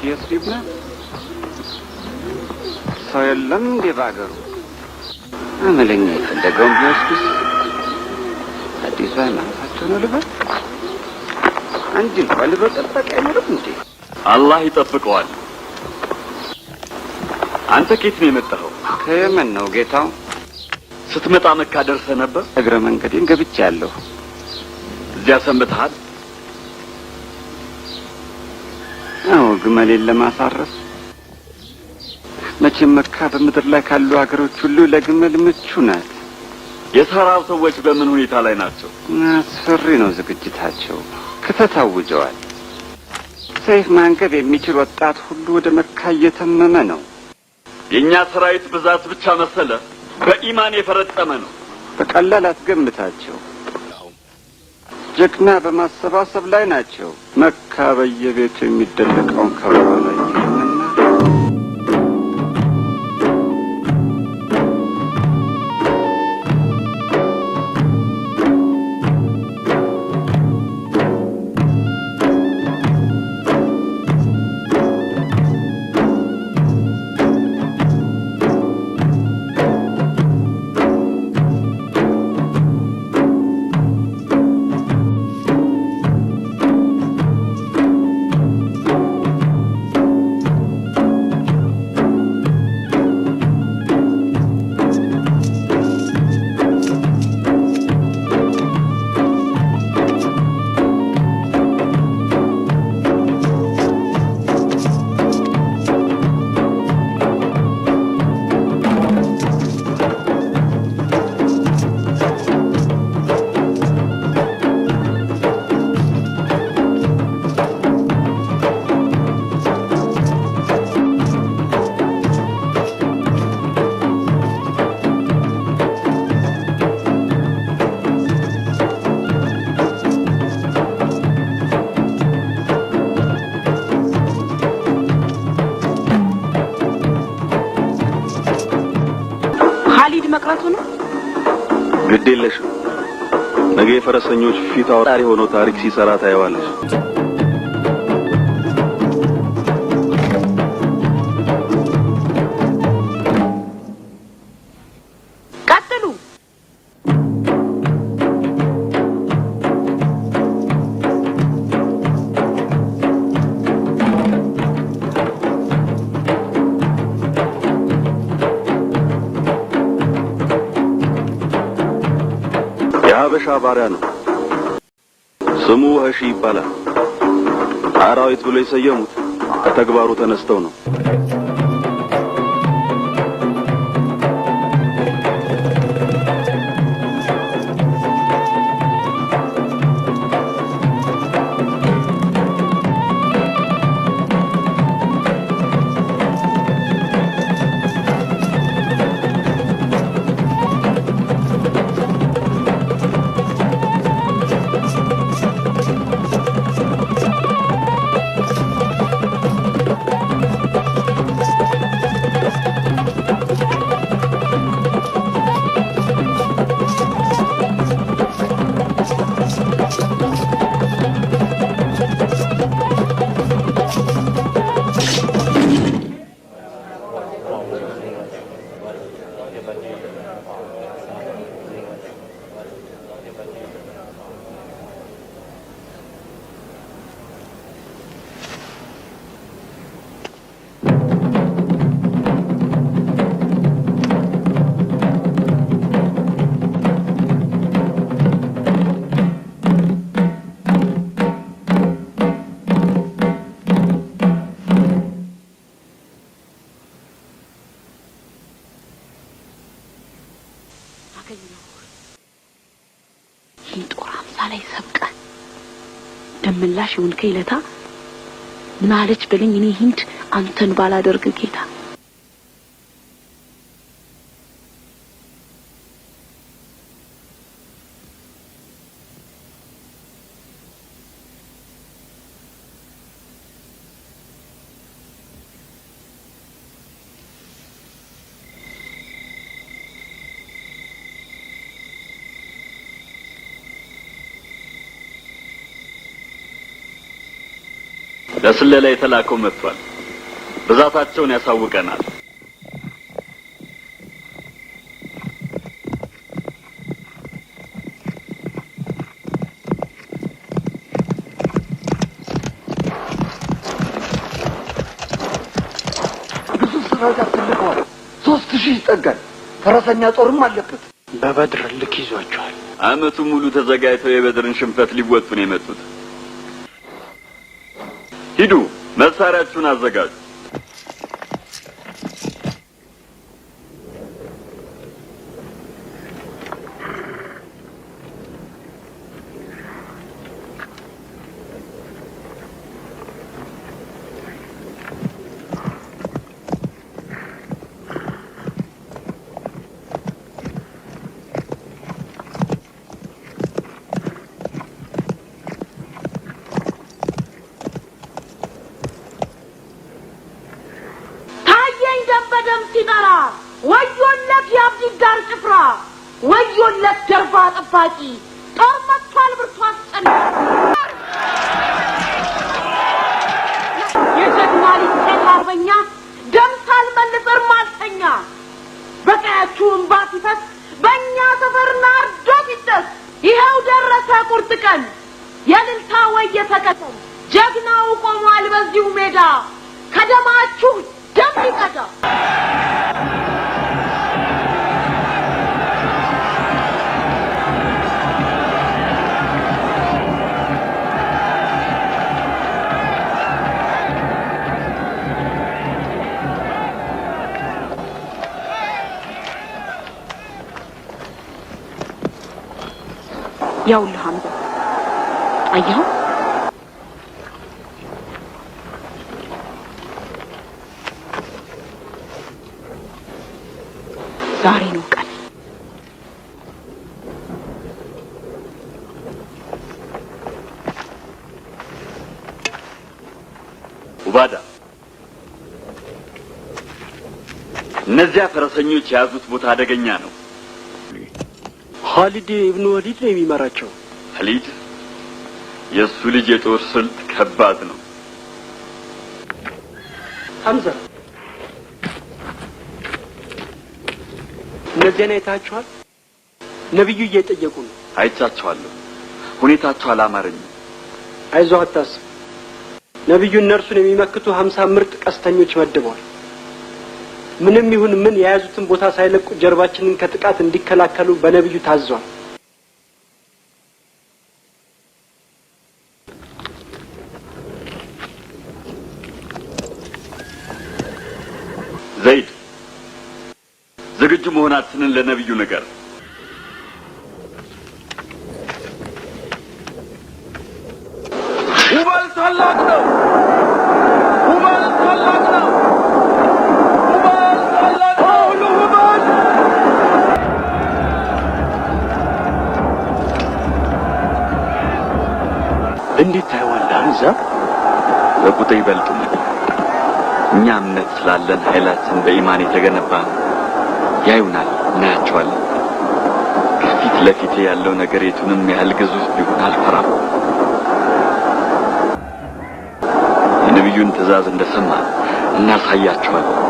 يسربنا سيلم دي باغرو عملني فندقهم بيوسكس هدي زايما فاتونا لبا عندي القلبة طبق عمرك انتي الله يطبقوال አንተ ከየት ነው የመጣኸው? ከየመን ነው ጌታው። ስትመጣ መካ ደርሰህ ነበር? እግረ መንገዴን ገብቻለሁ። እዚያ ሰንብተሃል? አዎ፣ ግመሌን ለማሳረፍ። መቼም መካ በምድር ላይ ካሉ ሀገሮች ሁሉ ለግመል ምቹ ናት። የሰራው ሰዎች በምን ሁኔታ ላይ ናቸው? አስፈሪ ነው ዝግጅታቸው። ክተት አውጀዋል። ሰይፍ ማንገብ የሚችል ወጣት ሁሉ ወደ መካ እየተመመ ነው። የኛ ሰራዊት ብዛት ብቻ መሰለ በኢማን የፈረጠመ ነው። በቀላል አትገምታቸው። ጀግና በማሰባሰብ ላይ ናቸው። መካ በየቤቱ የሚደለቀውን ከበሮ ላይ ግዴለሽ ነገ የፈረሰኞች ፊት አውራሪ ሆኖ ታሪክ ሲሰራ ታየዋለሽ። የሀበሻ ባሪያ ነው። ስሙ ወህሺ ይባላል። አራዊት ብሎ የሰየሙት ከተግባሩ ተነስተው ነው። ደምላሽ ይሁን ከይለታ ምናለች በለኝ እኔ ሂንድ አንተን ባላደርግ ጌታ ለስለላ የተላከው መጥቷል። ብዛታቸውን ያሳውቀናል። ሰራዊት ተልከዋል። 3000 ይጠጋል። ፈረሰኛ ጦርም አለበት። በበድር ልክ ይዟቸዋል። አመቱ ሙሉ ተዘጋጅተው የበድርን ሽንፈት ሊወጡ ነው የመጡት። ሂዱ፣ መሳሪያችሁን አዘጋጁ። ሲጠራ ወዮለት የአብዲዳር ጭፍራ ወዮለት ጀርባ ጠባቂ ጦር መጥቷል ብርቱ አስጨና የጀግና ልጅ አርበኛ ደም ሳልመልስ ማልተኛ በቀያችሁ እንባ ሲፈስ በእኛ ሰፈርና አርዶት ይደስ ይኸው ደረሰ ቁርጥ ቀን የልልታ ወየተከተል ጀግናው ቆሟል በዚሁ ሜዳ ከደማችሁ ደም ይቀዳ ያውልህ ሐምዛ አየኸው ዛሬ ነው ቀን ኡባዳ እነዚያ ፈረሰኞች የያዙት ቦታ አደገኛ ነው። ኻሊድ ኢብኑ ወሊድ ነው የሚመራቸው። ኻሊድ የሱ ልጅ የጦር ስልት ከባድ ነው። ሐምዛ እነዚያን አይታችኋል? ነብዩ እየጠየቁ ነው። አይቻቸዋለሁ። ሁኔታቸው አላማረኝም። አይዞህ አታስብ። ነብዩ እነርሱን የሚመክቱ 50 ምርጥ ቀስተኞች መድበዋል። ምንም ይሁን ምን የያዙትን ቦታ ሳይለቁ ጀርባችንን ከጥቃት እንዲከላከሉ በነብዩ ታዟል። ዘይድ ዝግጁ መሆናችንን ለነብዩ ነገር ሁባል ታላቅ ነው። ሁባል ታላቅ ነው። ሁባል ታላቅ ነው። ሁባል እንዴት ታየዋለህ ሐምዛ? በቁጥር ይበልጡናል። እኛ እምነት ስላለን ኃይላችን በኢማን የተገነባ ነው። ያዩናል፣ እናያቸዋለን። ከፊት ለፊቴ ያለው ነገር የቱንም ያህል ግዙፍ ቢሆን አልፈራም። የነብዩን ትእዛዝ እንደሰማ እናሳያቸዋለን።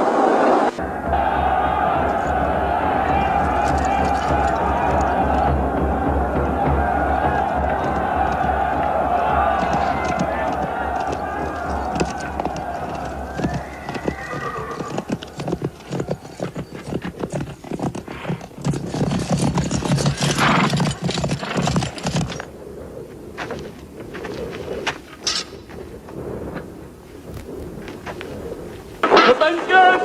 ተጠንቀቅ!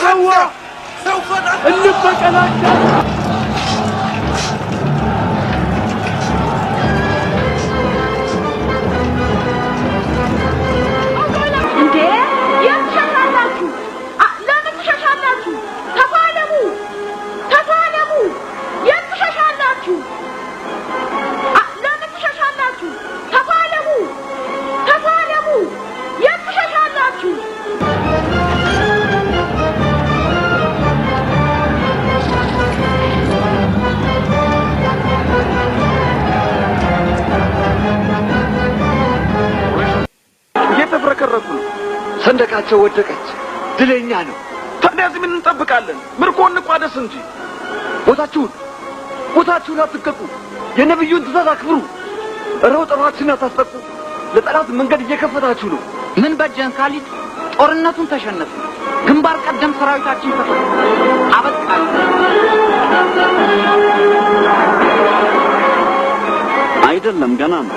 እንሰዋ እንበቀላቸው ሰንደቃቸው ወደቀች ድለኛ ነው ታዲያ እዚህ ምን እንጠብቃለን ምርኮ እንቋደስ እንጂ ቦታችሁን አትቀቁ የነብዩን ትእዛዝ አክብሩ ሮጠራችሁን አታስጠቁ ለጠላት መንገድ እየከፈታችሁ ነው ምን በጀን ካሊድ ጦርነቱን ተሸነፈ ግንባር ቀደም ሰራዊታችን ተፈታ አበቃል አይደለም ገና ነው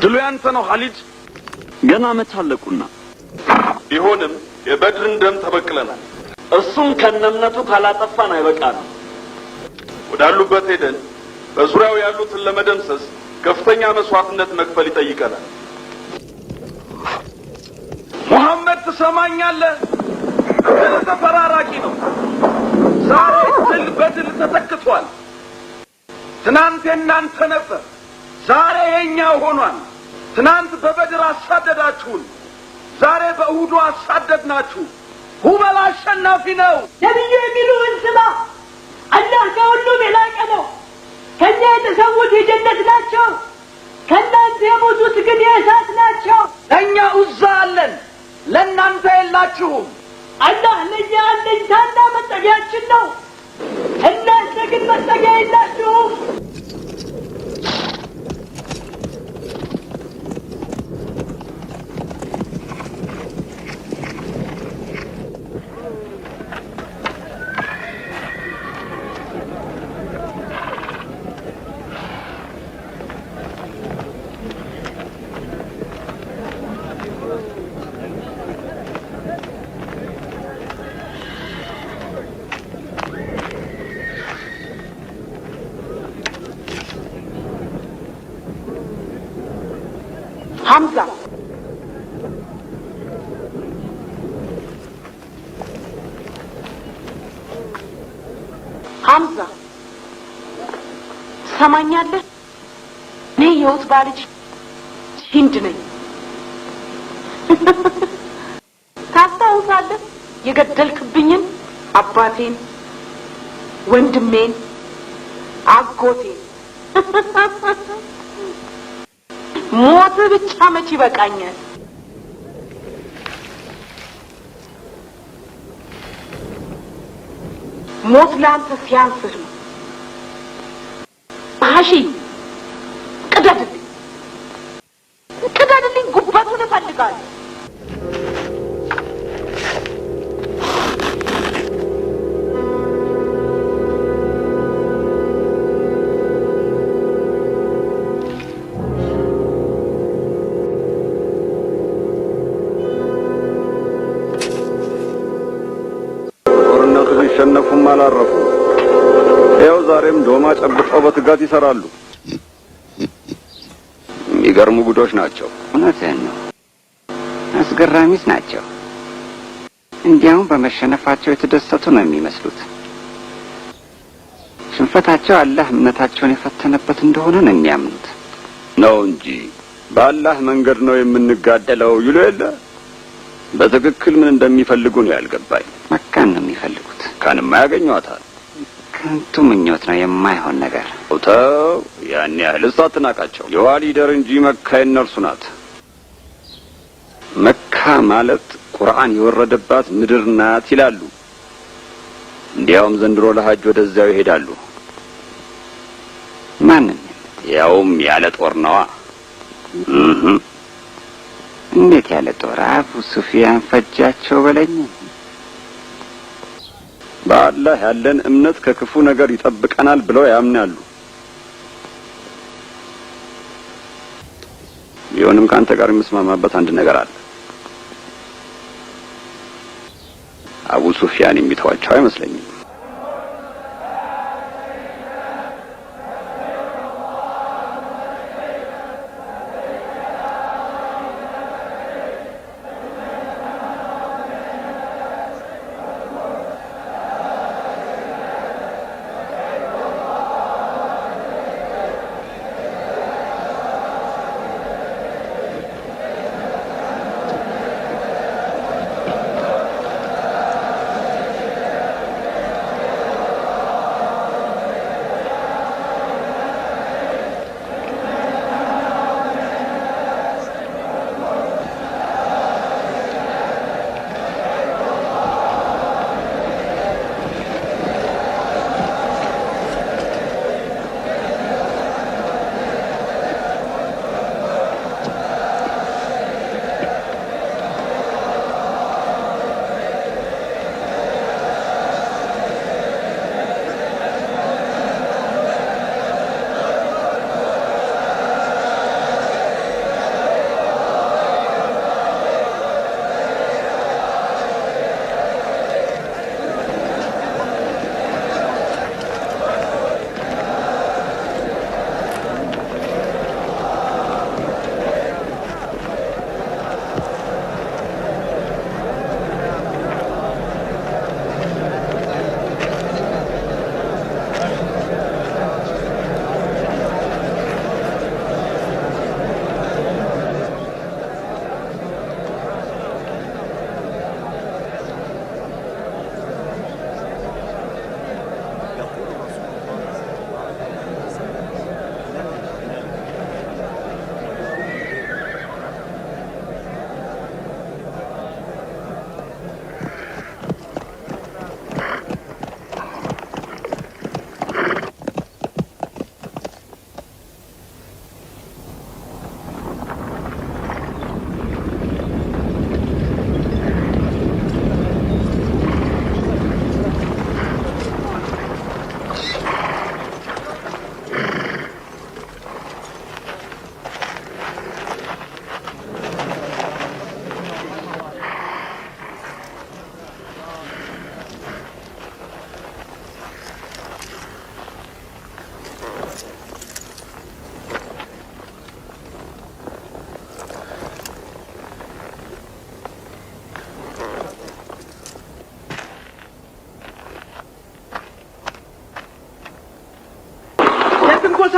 ድሉ ያንተ ነው ኻሊድ ገና መቻለቁና ቢሆንም የበድርን ደም ተበቅለናል እሱም ከነምነቱ ካላጠፋን አይበቃንም ወዳሉበት ሄደን በዙሪያው ያሉትን ለመደምሰስ ከፍተኛ መስዋዕትነት መክፈል ይጠይቀናል ሙሐመድ መሐመድ ትሰማኛለህ? ድል ተፈራራቂ ነው። ዛሬ ድል በድል ተተክቷል። ትናንት የእናንተ ነበር፣ ዛሬ የኛ ሆኗል። ትናንት በበድር አሳደዳችሁን፣ ዛሬ በእሁዱ አሳደድናችሁ። ሁበል አሸናፊ ነው። ነቢዩ የሚሉህን ስማ። አላህ ከሁሉም የላቀ ነው። ከእኛ የተሰዉት የጀነት ናቸው፣ ከእናንተ የሞቱት ግን የእሳት ናቸው። ለእኛ ዑዛ አለን፣ ለእናንተ የላችሁም። አላህ ለእኛ አለኝታና መጠጊያችን ነው፣ እናንተ ግን መጠጊያ የላችሁም። ሐምዛ ሐምዛ ሰማኛለህ? እኔ የውት ባልጅ ሂንድ ነኝ። ታስታውሳለህ የገደልክብኝን አባቴን፣ ወንድሜን፣ አጎቴን? ሞት ብቻ መች ይበቃኛል። ሞት ለአንተ ሲያንስህ ነው። ሀሺ ቅደድልኝ፣ ቅደድልኝ፣ ጉበቱን እፈልጋለሁ። ሸነፉም አላረፉ። ያው ዛሬም ዶማ ጨብጠው በትጋት ይሰራሉ። የሚገርሙ ጉዶች ናቸው። እውነትህን ነው፣ አስገራሚስ ናቸው። እንዲያውም በመሸነፋቸው የተደሰቱ ነው የሚመስሉት። ሽንፈታቸው አላህ እምነታቸውን የፈተነበት እንደሆነ ነው የሚያምኑት። ነው እንጂ በአላህ መንገድ ነው የምንጋደለው ይሉ የለ። በትክክል ምን እንደሚፈልጉ ነው ያልገባኝ። መካን ነው የሚፈልጉት። ካንማ ያገኟታል። ከንቱ ምኞት ነው፣ የማይሆን ነገር። ተው፣ ያን ያህልስ አትናቃቸው። የዋሊደር እንጂ መካ የነርሱ ናት። መካ ማለት ቁርአን የወረደባት ምድር ናት ይላሉ። እንዲያውም ዘንድሮ ለሐጅ ወደዚያው ይሄዳሉ። ማንን? ያውም ያለ ጦር ነዋ። እንዴት ያለ ጦር? አቡ ሱፊያን ፈጃቸው በለኝ። በአላህ ያለን እምነት ከክፉ ነገር ይጠብቀናል ብለው ያምናሉ። ቢሆንም ካንተ ጋር የምስማማበት አንድ ነገር አለ። አቡ ሱፊያን የሚተዋቸው አይመስለኝም።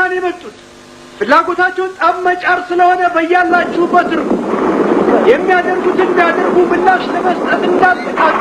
ነው የመጡት። ፍላጎታቸው ጠብ መጫር ስለሆነ በያላችሁበት ነው የሚያደርጉትን ቢያደርጉ ምላሽ ለመስጠት እንዳትቃጡ።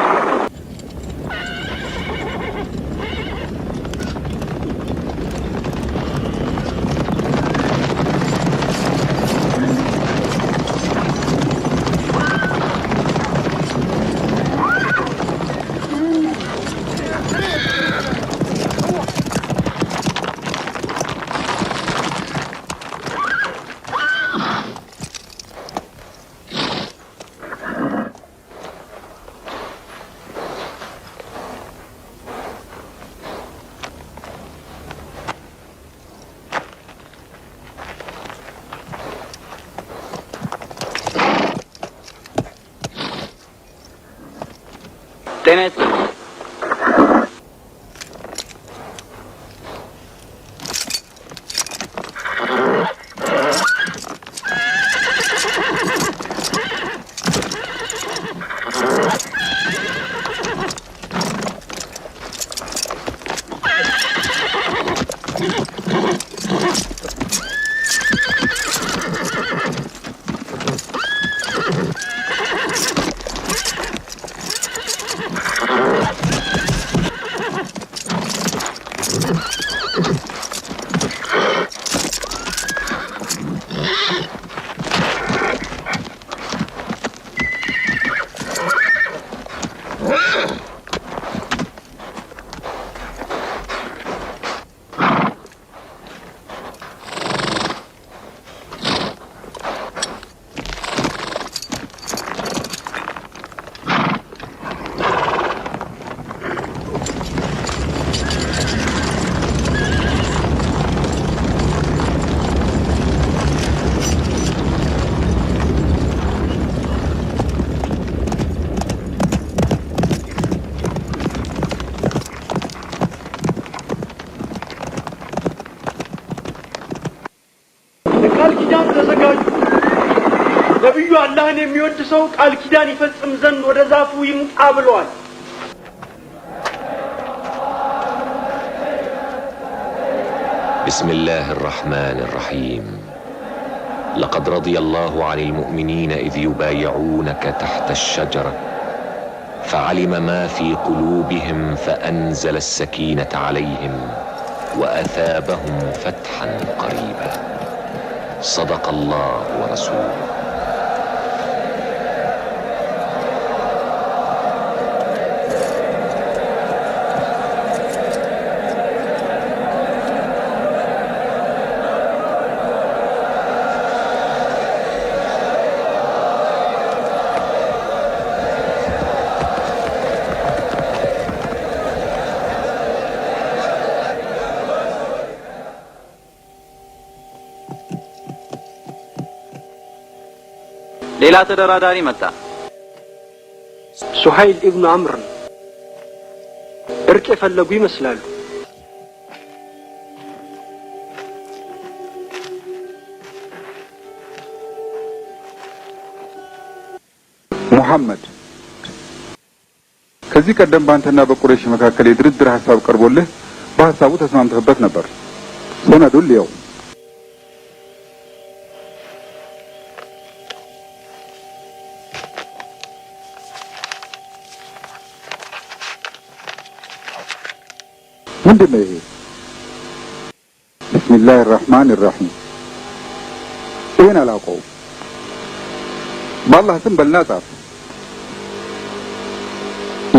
ነብዩ አላህን የሚወድ ሰው ቃል ኪዳን ይፈጽም ዘንድ ወደ ዛፉ ይምጣ ብለዋል። بسم الله الرحمن الرحيم لقد رضي الله عن المؤمنين إذ يبايعونك تحت الشجرة فعلم ما في قلوبهم فأنزل السكينة عليهم وأثابهم فتحا قريبا صدق الله ورسوله. ሌላ ተደራዳሪ መጣ። ሱሀይል ኢብኑ አምር እርቅ የፈለጉ ይመስላሉ። ሙሐመድ ከዚህ ቀደም ባንተና በቁረይሽ መካከል የድርድር ሐሳብ ቀርቦልህ በሐሳቡ ተስማምተህበት ነበር። ሰነዱን ሊያው ምንድነው ይሄ? ቢስሚላሂ الرحمن الرحيم ይሄን አላውቀውም። በአላህ ስም በልና ጻፍ።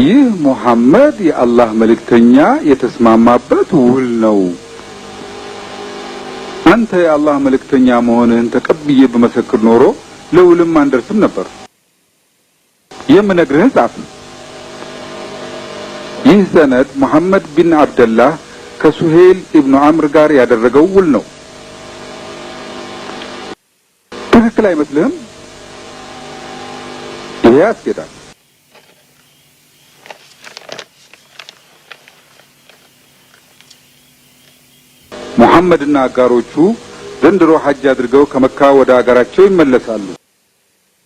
ይህ ሙሐመድ የአላህ መልእክተኛ የተስማማበት ውል ነው። አንተ የአላህ መልእክተኛ መሆንህን ተቀብዬ በመሰክር ኖሮ ለውልም አንደርስም ነበር። የምነግርህን ጻፍ። ይህ ሰነድ መሐመድ ቢን አብደላህ ከሱሄል ኢብኑ አምር ጋር ያደረገው ውል ነው። ትክክል አይመስልህም? ይሄ ያስኬዳል። ሙሐመድና አጋሮቹ ዘንድሮ ሐጅ አድርገው ከመካ ወደ አገራቸው ይመለሳሉ።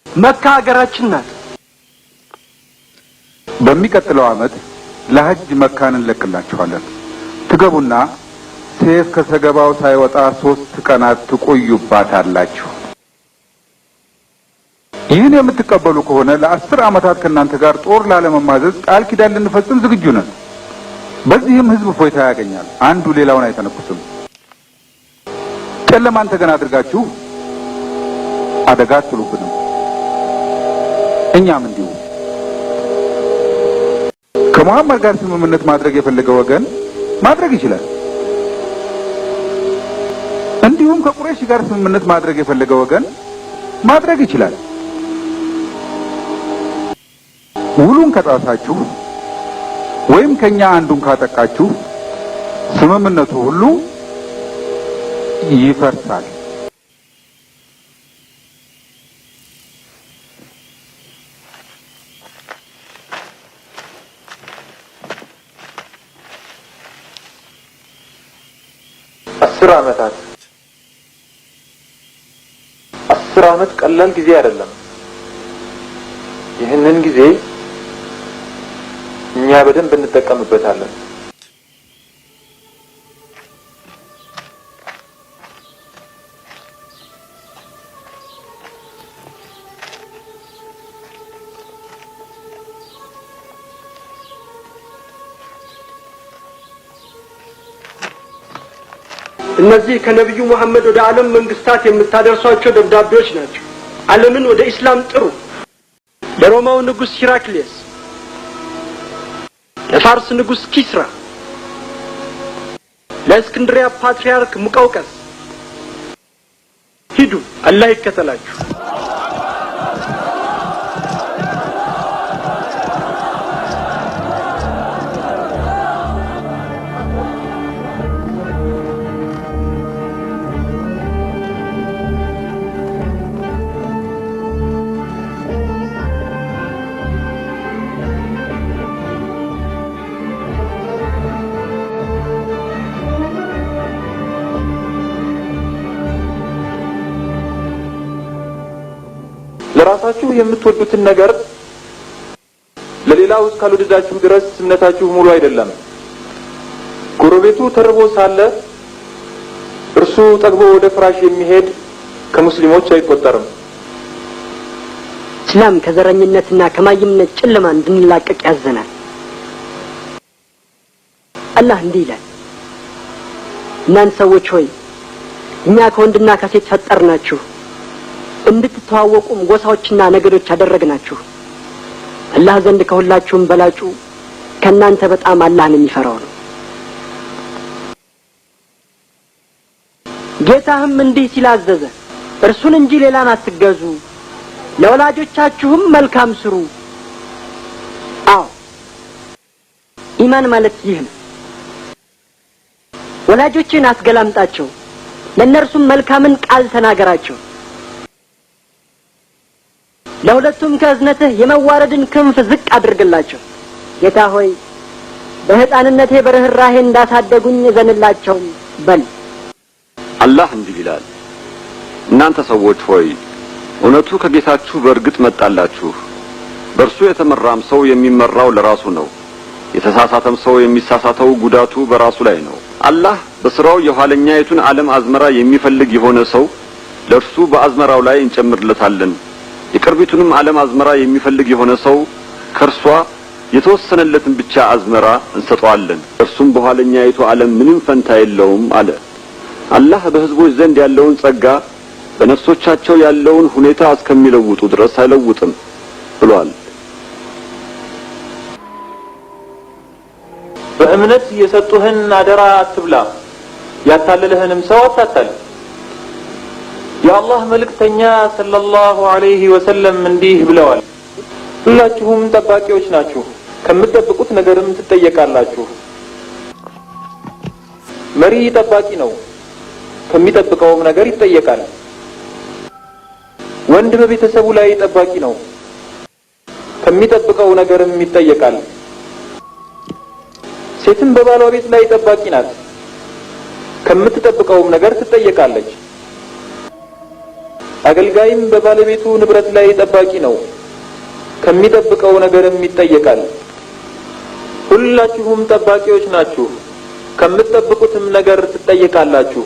መካ አገራችን ናት። በሚቀጥለው ዓመት ለሐጅ መካን እንለቅላችኋለን። ትገቡና ሴፍ ከሰገባው ሳይወጣ 3 ቀናት ትቆዩባታላችሁ። ይህን የምትቀበሉ ከሆነ ለ10 ዓመታት ከናንተ ጋር ጦር ላለመማዘዝ ቃል ኪዳን ልንፈጽም ዝግጁ ነን። በዚህም ህዝብ ፎይታ ያገኛል። አንዱ ሌላውን አይተነኩስም። ጨለማን ተገና አድርጋችሁ አደጋ አትጥሉብንም። እኛም እንዲሁ። ከመሐመድ ጋር ስምምነት ማድረግ የፈለገ ወገን ማድረግ ይችላል። እንዲሁም ከቁረይሽ ጋር ስምምነት ማድረግ የፈለገ ወገን ማድረግ ይችላል። ውሉን ከጣሳችሁ ወይም ከኛ አንዱን ካጠቃችሁ ስምምነቱ ሁሉ ይፈርሳል። አስር ዓመት ቀላል ጊዜ አይደለም። ይህንን ጊዜ እኛ በደንብ እንጠቀምበታለን። እነዚህ ከነብዩ መሐመድ ወደ ዓለም መንግስታት የምታደርሷቸው ደብዳቤዎች ናቸው። ዓለምን ወደ እስላም ጥሩ። ለሮማው ንጉስ ሂራክሊየስ፣ ለፋርስ ንጉስ ኪስራ፣ ለእስክንድሪያ ፓትርያርክ ሙቀውቀስ ሂዱ፣ አላህ ይከተላችሁ። ለራሳችሁ የምትወዱትን ነገር ለሌላው እስካልወደዳችሁ ድረስ እምነታችሁ ሙሉ አይደለም። ጎረቤቱ ተርቦ ሳለ እርሱ ጠግቦ ወደ ፍራሽ የሚሄድ ከሙስሊሞች አይቆጠርም። እስላም ከዘረኝነትና ከማይምነት ጨለማ እንድንላቀቅ ያዘናል። አላህ እንዲህ ይላል፣ እናንተ ሰዎች ሆይ እኛ ከወንድና ከሴት ፈጠርናችሁ፣ እንድትተዋወቁም ጎሳዎችና ነገዶች አደረግናችሁ። አላህ ዘንድ ከሁላችሁም በላጩ ከናንተ በጣም አላህን የሚፈራው ነው። ጌታህም እንዲህ ሲል አዘዘ፣ እርሱን እንጂ ሌላን አትገዙ፣ ለወላጆቻችሁም መልካም ስሩ። አዎ ኢማን ማለት ይህ ነው። ወላጆችን አስገላምጣቸው፣ ለእነርሱም መልካምን ቃል ተናገራቸው። ለሁለቱም ከእዝነትህ የመዋረድን ክንፍ ዝቅ አድርግላቸው። ጌታ ሆይ በሕፃንነቴ በርህራሄ እንዳሳደጉኝ እዘንላቸው በል። አላህ እንዲህ ይላል፣ እናንተ ሰዎች ሆይ እውነቱ ከጌታችሁ በእርግጥ መጣላችሁ። በእርሱ የተመራም ሰው የሚመራው ለራሱ ነው፣ የተሳሳተም ሰው የሚሳሳተው ጉዳቱ በራሱ ላይ ነው። አላህ በስራው የኋለኛይቱን ዓለም አዝመራ የሚፈልግ የሆነ ሰው ለእርሱ በአዝመራው ላይ እንጨምርለታለን። የቅርቢቱንም ዓለም አዝመራ የሚፈልግ የሆነ ሰው ከርሷ የተወሰነለትን ብቻ አዝመራ እንሰጠዋለን። እርሱም በኋለኛይቱ ዓለም ምንም ፈንታ የለውም አለ። አላህ በህዝቦች ዘንድ ያለውን ጸጋ በነፍሶቻቸው ያለውን ሁኔታ እስከሚለውጡ ድረስ አይለውጥም ብሏል። በእምነት የሰጡህን አደራ አትብላ፣ ያታለለህንም ሰው አታታል። የአላህ መልእክተኛ ሰለላሁ ዐለይሂ ወሰለም እንዲህ ብለዋል፣ ሁላችሁም ጠባቂዎች ናችሁ፣ ከምትጠብቁት ነገርም ትጠየቃላችሁ። መሪ ጠባቂ ነው፣ ከሚጠብቀውም ነገር ይጠየቃል። ወንድ በቤተሰቡ ላይ ጠባቂ ነው፣ ከሚጠብቀው ነገርም ይጠየቃል። ሴትም በባሏ ቤት ላይ ጠባቂ ናት፣ ከምትጠብቀውም ነገር ትጠየቃለች። አገልጋይም በባለቤቱ ንብረት ላይ ጠባቂ ነው፣ ከሚጠብቀው ነገርም ይጠየቃል። ሁላችሁም ጠባቂዎች ናችሁ፣ ከምትጠብቁትም ነገር ትጠየቃላችሁ